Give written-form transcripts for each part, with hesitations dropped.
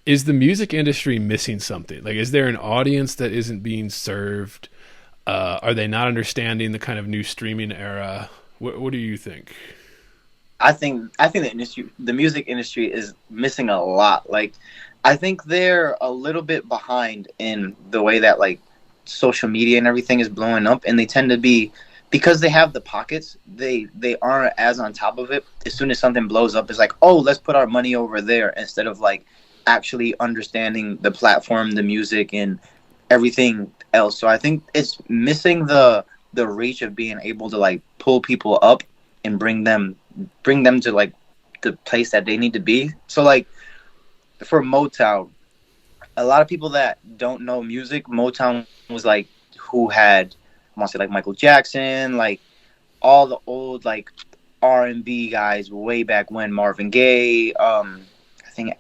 Is the music industry missing something? Like, is there an audience that isn't being served? Are they not understanding the kind of new streaming era? What do you think? I think the music industry is missing a lot. Like, I think they're a little bit behind in the way that like social media and everything is blowing up, and they tend to be, because they have the pockets. They aren't as on top of it. As soon as something blows up, it's like, oh, let's put our money over there instead of like actually understanding the platform, the music, and everything else. So I think it's missing the reach of being able to like pull people up and bring them to like the place that they need to be. So like for Motown, a lot of people that don't know music, Motown was like who had, I want to say, like Michael Jackson, like all the old like R&B guys way back when, Marvin Gaye, I think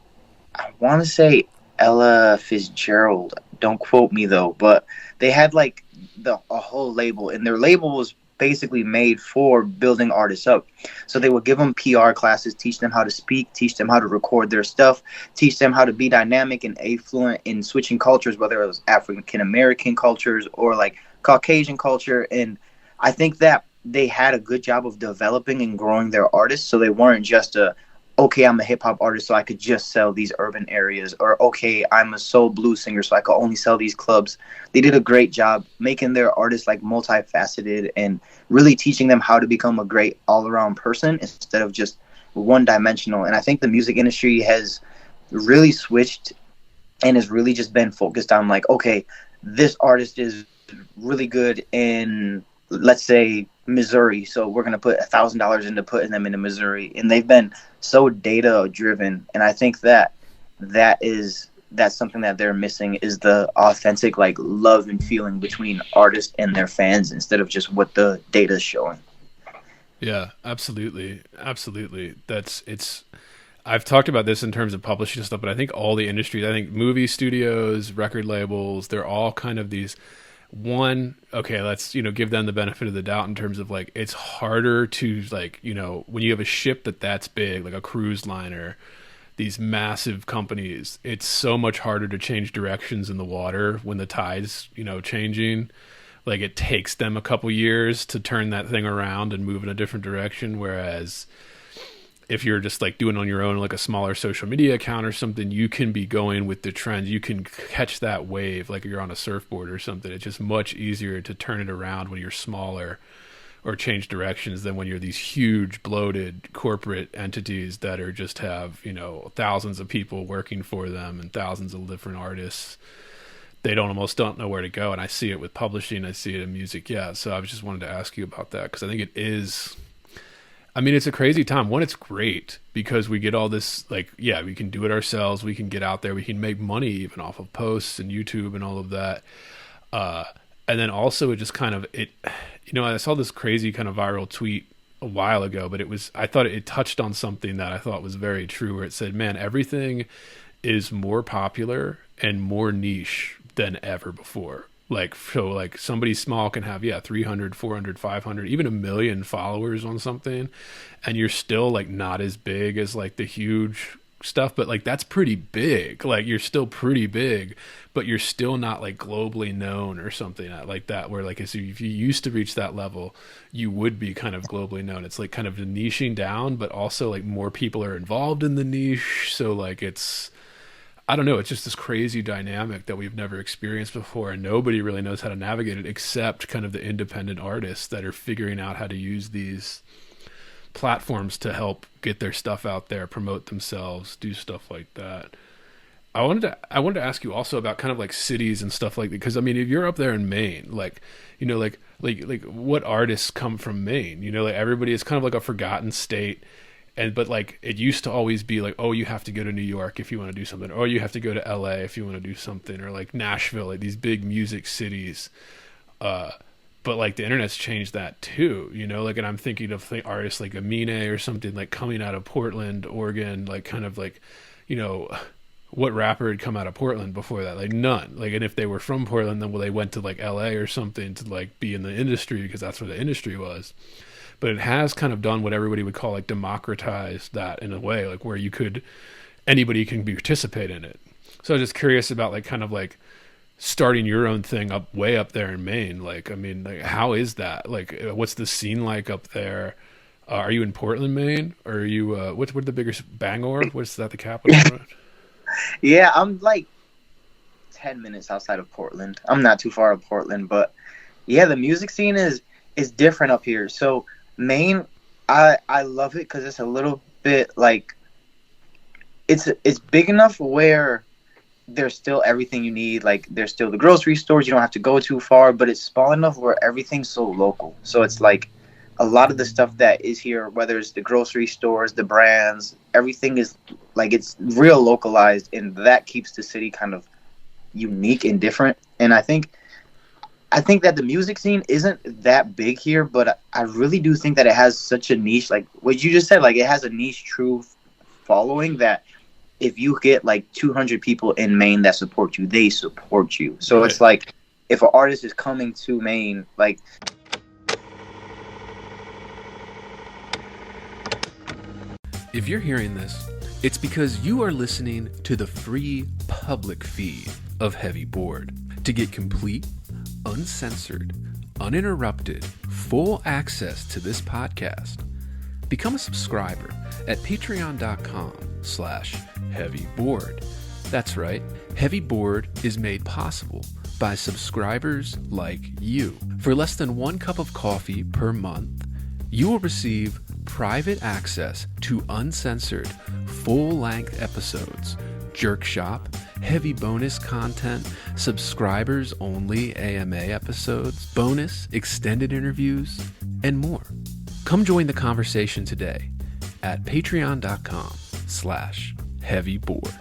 I want to say Ella Fitzgerald. Don't quote me though, but they had like a whole label, and their label was basically made for building artists up. So they would give them PR classes, teach them how to speak, teach them how to record their stuff, teach them how to be dynamic and affluent in switching cultures, whether it was African American cultures or like Caucasian culture. And I think that they had a good job of developing and growing their artists, so they weren't just a, okay, I'm a hip hop artist, so I could just sell these urban areas, or okay, I'm a soul blues singer, so I could only sell these clubs. They did a great job making their artists like multifaceted and really teaching them how to become a great all around person instead of just one dimensional. And I think the music industry has really switched and has really just been focused on like, okay, this artist is really good in, let's say, Missouri, so we're going to put $1,000 into putting them into Missouri. And they've been so data driven, and I think that that's something that they're missing, is the authentic like love and feeling between artists and their fans instead of just what the data is showing. Yeah, absolutely, absolutely. That's it's. I've talked about this in terms of publishing and stuff, but I think all the industries, I think movie studios, record labels, they're all kind of these one, okay, let's give them the benefit of the doubt in terms of like it's harder to like when you have a ship that's big, like a cruise liner, these massive companies, it's so much harder to change directions in the water when the tide's changing. Like it takes them a couple years to turn that thing around and move in a different direction, whereas if you're just like doing on your own, like a smaller social media account or something, you can be going with the trends. You can catch that wave like you're on a surfboard or something. It's just much easier to turn it around when you're smaller or change directions than when you're these huge bloated corporate entities that are just have, thousands of people working for them and thousands of different artists. They almost don't know where to go. And I see it with publishing. I see it in music. Yeah. So I was just wanted to ask you about that, because I think it is, I mean, it's a crazy time. One, it's great because we get all this, like, yeah, we can do it ourselves. We can get out there. We can make money even off of posts and YouTube and all of that. And then also it just kind of, I saw this crazy kind of viral tweet a while ago, but I thought it touched on something that I thought was very true, where it said, man, everything is more popular and more niche than ever before. Like, so like somebody small can have 300, 400, 500, even a million followers on something, and you're still like not as big as like the huge stuff, but like that's pretty big. Like you're still pretty big, but you're still not like globally known or something like that, where like if you used to reach that level, you would be kind of globally known. It's like kind of niching down, but also like more people are involved in the niche. So like it's, I don't know, it's just this crazy dynamic that we've never experienced before, and nobody really knows how to navigate it except kind of the independent artists that are figuring out how to use these platforms to help get their stuff out there, promote themselves, do stuff like that. I wanted to ask you also about kind of like cities and stuff like that, because I mean, if you're up there in Maine, like like what artists come from Maine? Like everybody is kind of like a forgotten state. But like it used to always be like, oh, you have to go to New York if you want to do something, or you have to go to LA if you want to do something, or like Nashville, like these big music cities. But like the internet's changed that too, like, and I'm thinking of artists like Amine or something, like coming out of Portland, Oregon, like kind of like, what rapper had come out of Portland before that? Like none. Like, and if they were from Portland, then they went to like LA or something to like be in the industry because that's where the industry was. But it has kind of done what everybody would call like democratize that in a way, like where anybody can participate in it. So I'm just curious about like kind of like starting your own thing up way up there in Maine. Like, I mean, like, how is that? Like, what's the scene like up there? Are you in Portland, Maine, or are you? What the biggest Bangor? What's that? The capital? Yeah, I'm like 10 minutes outside of Portland. I'm not too far of Portland, but yeah, the music scene is different up here. So Maine, I love it because it's a little bit like it's big enough where there's still everything you need. Like there's still the grocery stores. You don't have to go too far, but it's small enough where everything's so local. So it's like a lot of the stuff that is here, whether it's the grocery stores, the brands, everything is like it's real localized, and that keeps the city kind of unique and different. And I think that the music scene isn't that big here, but I really do think that it has such a niche, like what you just said, like it has a niche true following that if you get like 200 people in Maine that support you, they support you. So Right. it's like if an artist is coming to Maine, like If you're hearing this, it's because you are listening to the free public feed of Heavy Board. To get complete, uncensored, uninterrupted, full access to this podcast, become a subscriber at patreon.com/heavyboard. That's right, Heavy Board is made possible by subscribers like you. For less than 1 cup of coffee per month, you will receive private access to uncensored, full-length episodes, Jerk Shop, heavy bonus content, subscribers-only AMA episodes, bonus extended interviews, and more. Come join the conversation today at patreon.com/heavyboard.